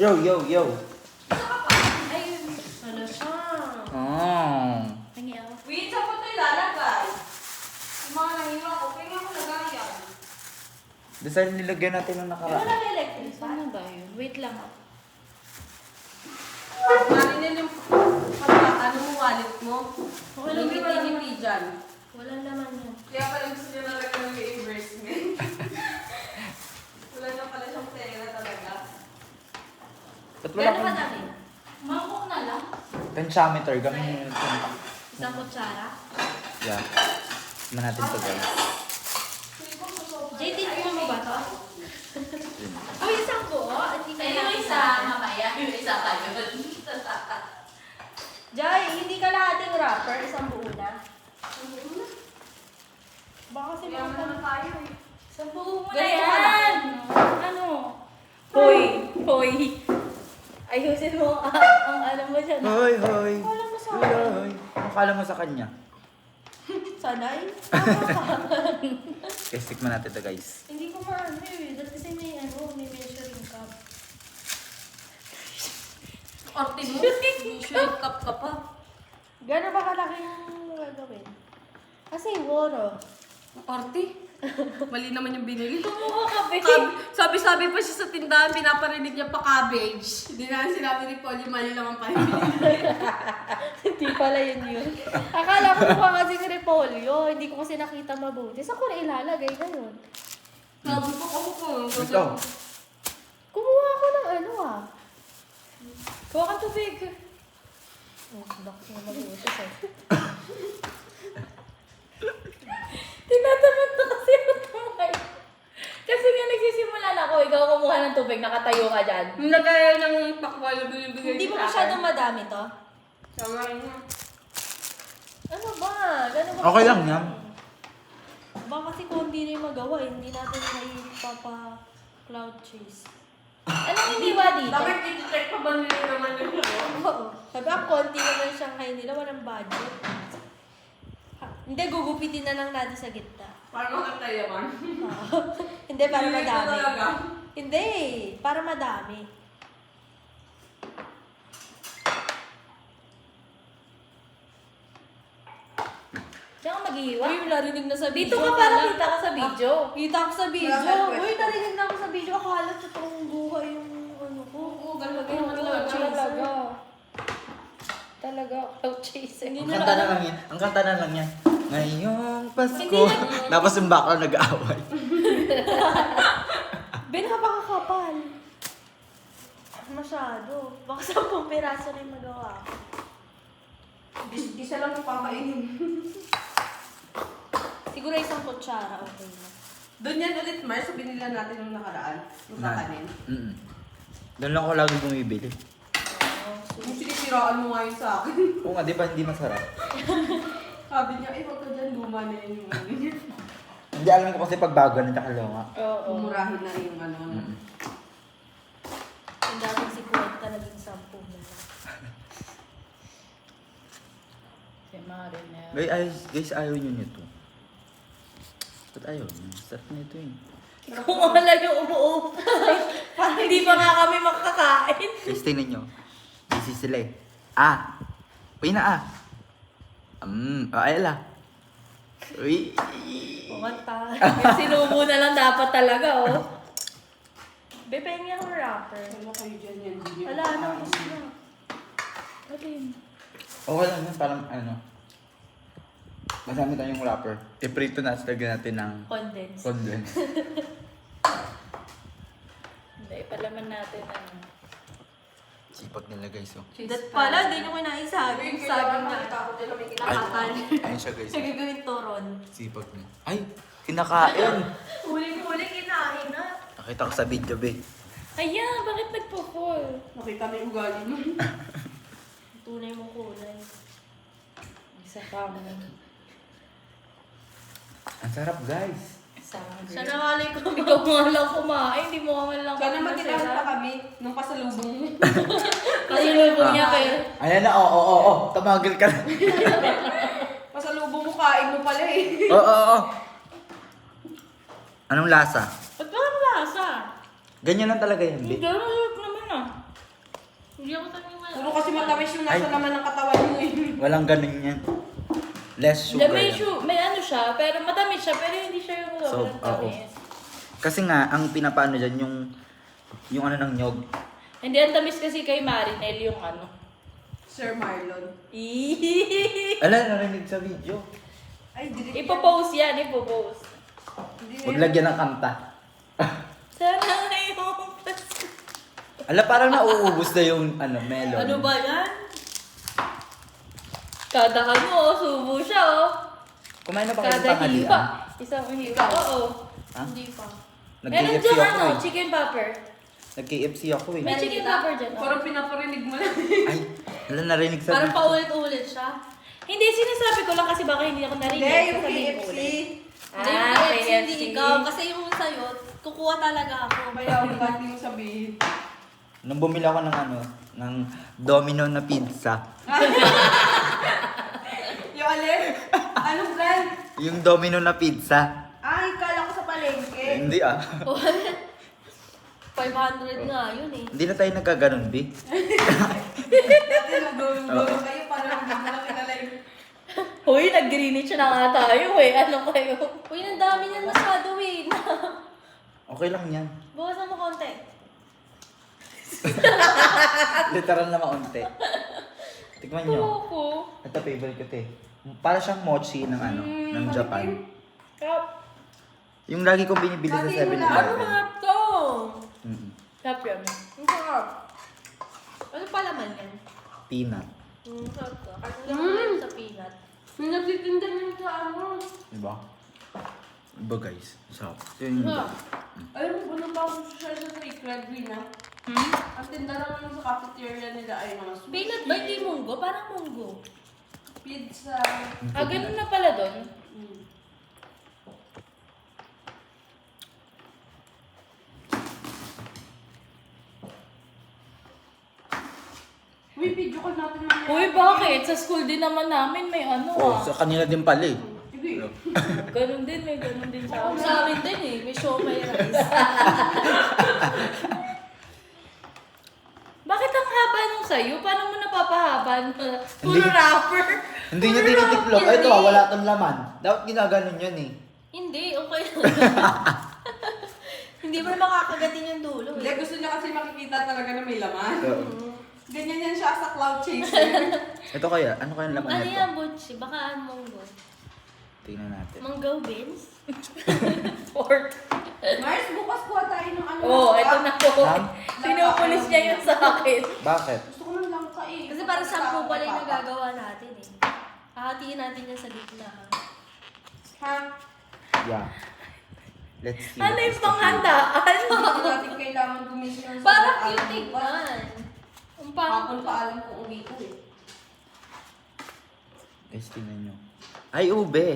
Yo, yo, yo. Ayun. Ano siya? Oh. Tangi ako. Wait, saan ko ito ilalagay? Yung mga nahiwa ko, kaya ako lagayan. Dasal nilagyan natin ng nakaraan. Wala electric. Saan ba yun? Wait lang ako. Marinin yung ano mo, wallet mo. Wala Hindi naman. tiniti dyan. Wala naman yan. Kaya pala gusto niya nalagyan ng reimbursement. Wala na pala siyang pera talaga. Ba't wala Gano'n kang kadami? Mangkok na lang. pentameter? Gamitin mo ito. Isang kutsara. Yeah. Tignan natin to guys. JT, tingnan mo ba to? Oh, isang buo? Hindi ka Yung isa, mamaya. Yung isa tayo. Jai, hindi ka lahating wrapper. Isang buo na. Baka kasi Kaya naman tayo eh. isang buo mo na Ganito yan. yan. Ano? Hoy. Hoy. Ayusin mo ang alam mo dyan. Hoy, hoy. Alam mo sa Hoy, hoy. Ano kala mo sa kanya? Sanay? Guys, tikman natin to guys. Hindi ko maano eh. Dahil kasi may measuring cup. Orti mo? Shake cup ka pa. Gano'n ba kalaki yung gagawin? Kasi woro. Orti? Mali naman yung binili. Kumuha ka, babe. Sabi-sabi pa siya sa tindahan, pinaparinig niya pa cabbage. Hindi na sinabi ni Polly, mali lang ang parinig. Hindi pala yun. Akala ko mukha kasing repolyo. Hindi ko kasi nakita mabuti. Saan ko na ilalagay ngayon? Sabi ko ako Ito. Kumuha ako ng ano ah. Kuha kang tubig. Oh, bakit na mag-utos eh. Tinatamad na kasi ako tumay. Kasi nga nagsisimulan ako, ikaw kumuha ng tubig, nakatayo ka dyan. Yung lagay ng pakwa yung bigay Hindi mo masyadong madami to? Sama yun. Ano ba? Gano'n ba? Okay lang yan. Baka kasi kung hindi na yung magawa, hindi natin cloud cheese. Anong hindi ba dito? Bakit i-check pa ba nila naman yung Oo. Sabi ako, konti naman siyang kain nila, walang budget. Hindi, gugupitin na lang natin sa gitna. Para makatayaman. Hindi, para Hindi madami. ito talaga. Hindi, para madami. Diyan ka maghihiwa? Uy, narinig na sa video. Dito ka para kita ka sa video. Kita ko sa video. Wala ka Uy, narinig na ako sa video. Akala sa toong buhay yung ano ko. Oo, galagay Oo, naman cloud chaser. talaga. Talaga, cloud chaser. Hindi Ang nila kanta na alam. lang yan. Ang kanta na lang yan. Ngayong Pasko. Hindi na- Tapos yung background nag-aaway. Ben, napakakapal. Masyado. Baka 10 piraso na yung magawa ko. Isa lang yung kakainin. Siguro isang kutsara, okay na. Doon yan ulit, Mars. Sabi nila natin yung nakaraan. Yung kakanin. Mm. Doon lang ako lagi bumibili. Yung sinisiraan mo nga yun sa akin. Oo nga, di ba hindi masarap? Sabi niya, eh, wag ka dyan, luma na yun yung ano niya. Hindi alam ko kasi pag bago na tsaka lunga. Oo. Umurahin na rin yung ano. Mm. Yung dating si Kwenta naging 10 na lang. Si Marinel. Guys, ayaw nyo nito. Ba't ayaw nyo? Sarap na ito eh. Kung wala yung umuupo. Parang hindi pa nga kami makakain. Guys, tingnan nyo. Busy sila eh. Ah! Uy na ah! Ayala. Uy! Kumanta. Yung sinubo na lang dapat talaga, oh. Bepeng yung rapper. Wala kayo dyan yan. Hindi Wala na, gusto na. Alin? Okay lang yan, parang ano. Masami tayong wrapper. I-prito natin, lagyan natin ng Condense. condense. Hindi, palaman natin ano. Sipag nila guys oh. Dat pala, hindi nyo kinain saging. Saging na. Ako dyan may Ay, kinakatan. ayun siya guys. Siya gagawin turon. Sipag niya. Ay! Kinakain! Huling-huli kinain na. Nakita ko sa video, be. Ayan, bakit nagpo-fall? Nakita na yung ugali mo. Tunay mong kulay. Isa pa mo. Ang sarap guys. Sana nga lang ko. Ikaw nga lang kumain. Hindi mo nga lang Sana magkitahan pa kami nung pasalubong mo. Pasalubong niya kayo. Ayan na, oo. Tamagal ka na. Pasalubong mo, kain mo pala eh. Oo. Anong lasa? Ba't ba ang lasa? Ganyan lang talaga yan, be. Hindi, masarap naman ah. Puro kasi matamis yung nasa Ay. laman ng katawan mo eh. Walang ganun yan. Less Hindi, sugar may, yan. may ano siya, pero matamis siya, pero hindi siya yung So, sobrang oo. tamis. Kasi nga, ang pinapano dyan, yung ano ng nyog. Hindi, ang tamis kasi kay Marinel yung ano. Sir Marlon. Ala, narinig sa video. Ay, direct Ipopost yan, ipopost. Huwag lagyan ng kanta. Sana ngayon. Ala, parang nauubos na yung melon. Ano ba yan? Kada ano, subo siya oh. Kumain na ba kayo ng Kada tanghalian? hipa. Isang hipa, oo. Ha? Hindi pa. Nag-KFC Meron dyan ako ano, eh. chicken popper. Nag-KFC ako eh. May chicken popper dyan. oh. Parang pinaparinig mo lang. Ay, ala, narinig sa Parang video. paulit-ulit siya. Hindi, sinasabi ko lang kasi baka hindi ako narinig. Hindi, yung Sasabihin ko KFC. ulit. Hindi yung KFC, hindi ikaw. Kasi yung sa'yo, kukuha talaga ako. Kaya ako ba't di mo sabihin? Nung bumili ako ng Domino na pizza. Yung alin? Anong brand? Yung Domino na pizza. Ay, kala ko sa palengke. Hindi ah. 500 nga yun eh. Hindi na tayo nagkaganon, B. Dati nagulong-gulong kayo para hindi mo na kilala yung... Hoy, nag-greenwich na nga tayo eh. Ano kayo? Uy, ang dami niyan masyado eh. Okay lang yan. Bawasan mo konti. Literal na maunti. Tikman nyo. Ako. Ito favorite ko, te. Para siyang mochi ng ng Japan. Kap. Yung lagi kong binibili sa Pati wala. 7-Eleven. Ano nga to? Mm-mm. Kap yan. Ang sarap. Ano pa laman yan? Peanut. Sarap to. Ano laman sa peanut? May nagtitinda niyo sa ano. Diba? Iba guys. Sarap. Ito yung Alam mo, ano ba ako siya sa Sacred Green ah? Ang tinda naman sa cafeteria nila ay mga sushi. Peanut ba? Hindi munggo? Parang munggo. Pizza. Ah, ganun na pala doon. Mm. Uy, video call natin mamaya. Uy, bakit? Sa school din naman namin may ano Oh, ah. sa kanila din pala eh. Sige. Ganun din, may ganun din sa amin. Sa amin din eh. May show, may rice. Bakit ang haba nung sa'yo? Paano mo napapahaba? Puro Hindi. rapper. Hindi niya tinitiklop. Ito, wala tong laman. Dapat ginaganon yun eh. Hindi, okay lang. Hindi mo na makakagatin yung dulo Hindi, eh. gusto niya kasi makikita talaga na may laman. Oo. Ganyan yan siya sa cloud chaser. Ito kaya, ano kaya laman Ano nito? yan, Butch? Baka munggo. Tingnan natin. Munggo beans? Pork. Mars, bukas kuha tayo ng ano. Oo, langka. ito na po. Ham? Sinupulis niya yun sa akin. Bakit? Gusto ko ng langka eh. Kasi para Gusto 10 pala yung Papa. nagagawa natin eh. Hahatiin natin yan sa gitna. Ha? Yeah. Let's see. Ano what yung is the panghandaan? Hindi natin kailangan gumising ng Parang sobrang cute araw tignan. Ang bukas. Hapon pangit. pa alam kung uwi ko eh. flavor? Guys, tingnan nyo. Ay, ube.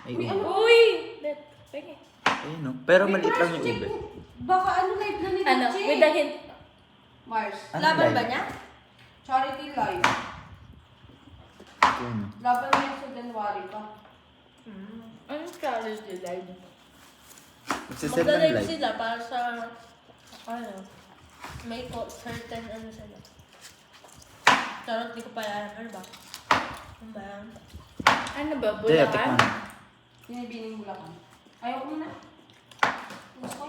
Ay, Uy, ube. ano? Uy! Pwede. Ayun no. Pero Wait, maliit lang Mars, yung check ube. mo. Baka ano live na ni Ano, Che. with the hint. Mars. Ano Laban live? ba niya? Charity live. Ayun, no. Laban niya sa January pa. Anong strategy live? Magsiset ng Magla-live live. sila para sa, ano, may certain ano sila. Charot, di ko pa alam. Ano ba? Ano ba yan? Ano ba? Kaya, Bulacan? tikman. Binibining Bulacan. Ayaw ko na. Gusto ko.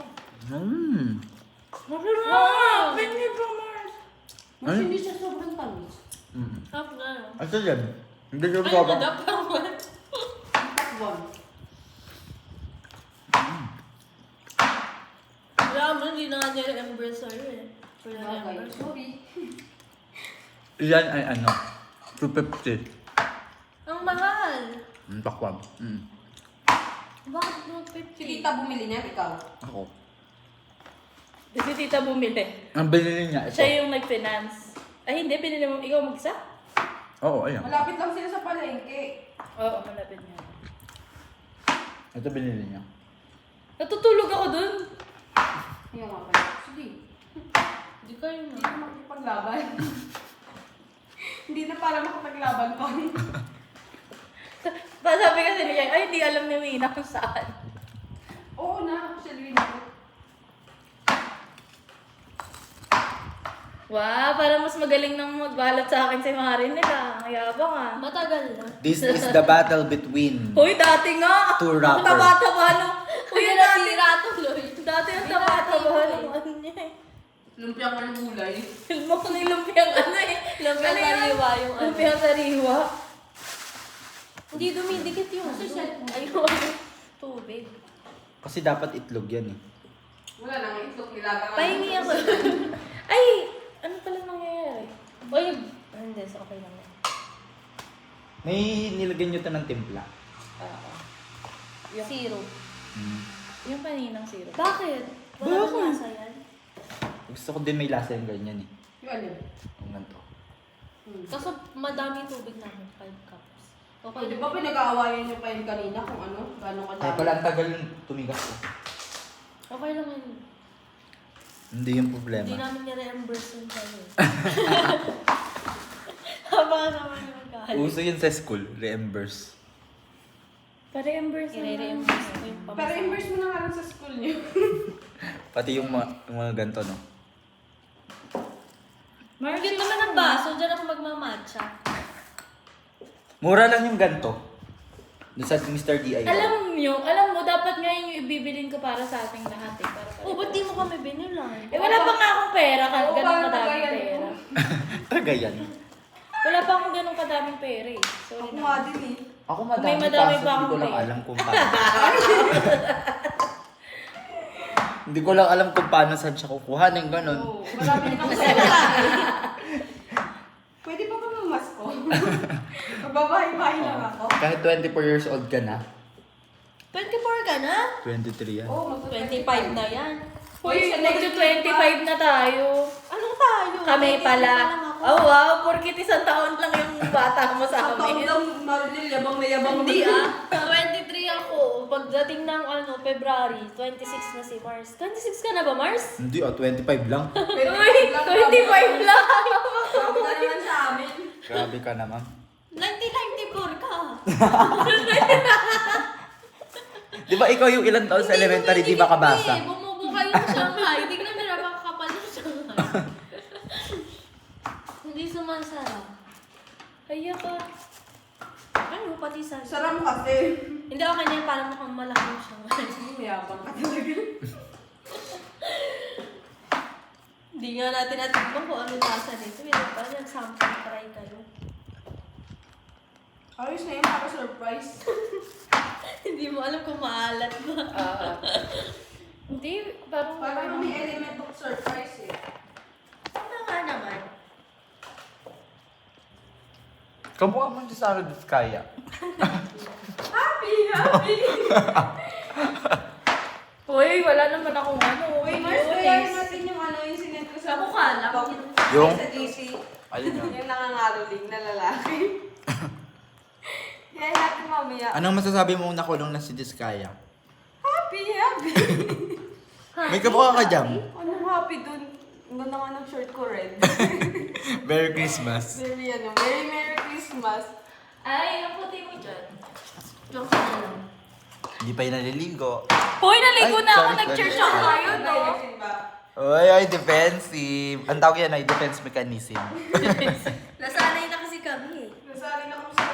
Masarap! Pwede ba, Mars? Mas Ano? hindi siya sobrang tamis. Sarap na, no? Ito yan. Hindi siya Ay, baba. madapang mo. Takwan. Wala mo, hindi na nga niya embrace sa'yo eh. Wala na Okay, embrace. sorry. Yan ay ano. 250. Ang mahal. Takwam. Bakit mo Si 50? tita bumili niya, ikaw. Ako. Si tita bumili. Ang binili niya, ito. Siya yung nag-finance. Ay, hindi. Pinili mo. Ikaw mag-isa? Oo, ayan. Malapit lang sila sa palengke. Oo, malapit niya. Ito binili niya. Natutulog ako dun. Kaya nga pala. Sige. Hindi kayo Hindi na. na makipaglaban. Hindi na para makapaglaban pa. Sabi kasi niya, ay, hindi alam ni Wina kung saan. Oo na, actually. Wow, parang mas magaling nang magbalot sa akin si Marin nila. Mayabang ah. Matagal na. This is the battle between Hoy, dati nga! two Ang rappers. taba-taba nung... Uy, Kuya, dati natira tuloy. Dati ang taba-taba nung ano niya eh. Lumpia ko ng gulay. Filmo ko na yung lumpiang ano eh. Lumpiang Ano yan? sariwa yung ano. Lumpiang sariwa. Hindi dumidikit yung ayun. Tubig. Kasi dapat itlog yan eh. Wala nang itlog nilaga. Pahingi ako. Ay! Ano pala nangyayari? Uy, hindi. So okay lang yan. May nilagyan nyo to ng timpla. Oo. Zero. Yung kaninang syrup. Bakit? Wala Bakit? bang lasa yan? Gusto ko din may lasa yung ganyan eh. Yung ano? Yung ganito. Kaso madaming tubig namin. 5 cups. Okay. Di ba pinag-aawayan niyo pa yun kanina kung ano? Gano'ng Ay kadami? pala, ang tagal tumigas ko. Okay lang yun. Hindi yung Hindi problema. namin ni-reimburse yun sa'yo. Haba naman yung magkahal. Uso yun sa school, reimburse. Pa-reimburse na lang. I-reimburse ko yung Pero pamasahe. immerse mo na nga lang sa school niyo. Pati yung mga ganito, no? Cute naman ang baso. Diyan ako magmamatcha. Mura lang yung ganito. Doon sa Mr. DIY. Alam mo, dapat ngayon yung ibibilin ko para sa ating lahat eh. Para Oh, ba't di mo kami binilan? Eh, wala pa nga akong pera. Oo, Ganun parang kadaming kagayan pera. mo. Tagayan. Wala pa akong ganun kadaming pera eh. Sorry Ako na. nga din eh. Ako May madami kaso pa hindi ko akong lang pera. alam kung paano. Hindi ko lang alam kung paano saan siya kukuhanin, ganun. Oo, marami na ako sa Pwede pa ba mamasko? Magbabahay-bahay lang ako. Kahit 24 years old ka na, 24 ka na? 23 yan. Oo, 25 na yan. Uy, nag-25 na tayo. Anong tayo? Kami 23 pala. pa lang ako. Oh wow, porkit isang taon lang yung bata mo sa Sa taon amin. lang, Marilyn, yabang na yabang. Hindi ah. 23 ako. Pagdating ng February, 26 na si Mars. 26 ka na ba, Mars? Hindi, 25 lang. Uy, 25 lang. Sabi na naman sa amin. Grabe ka naman. 1994 ka. Di ba ikaw yung ilang taon sa elementary, di ba kabasa? Hindi, bumubuka yung Shanghai. Hindi ka namin napakakapal ng Shanghai. Hindi sumasarap. Kaya ka. Ano, pati sa... Sarap kasi. Hindi ako kanya parang mukhang malaki yung Shanghai. Mayabang ka talaga. Hindi nga natin natikman kung ano lasa nito. Hindi pa rin sample try kayo. Ayos na yun, para surprise. Hindi mo alam kung maalat ba. Hindi, parang... Parang may element of surprise eh. Ano nga naman? Kamukha mo si Sarah Diskaya. Happy! Happy! Uy, wala naman akong ano. Uy, Mars, bayarin natin yung ano, yung sinend ko sa Kamukha lang. Yung? Sa GC. Alin yun? Yung nangangaroling na lalaki. Kaya natin mamaya. Anong masasabi mo nakulong na si Diskaya? Happy! Happy! May kamukha ka dyan. Anong happy dun? Ang ganda nga ng shirt ko, red. Merry Christmas. Very ano, Merry Merry Christmas. Ay, ang puti mo dyan. Joke na lang. Hindi pa yun naliligo. Uy, naligo Ay, na ako. sorry, Nag-church sorry. ako ngayon, no? Kasi ba? Ay, defensive. Ang tawag yan ay defense mechanism. Nasanay na kasi kami eh. Nasabi na kung sa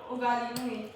ugali mo eh.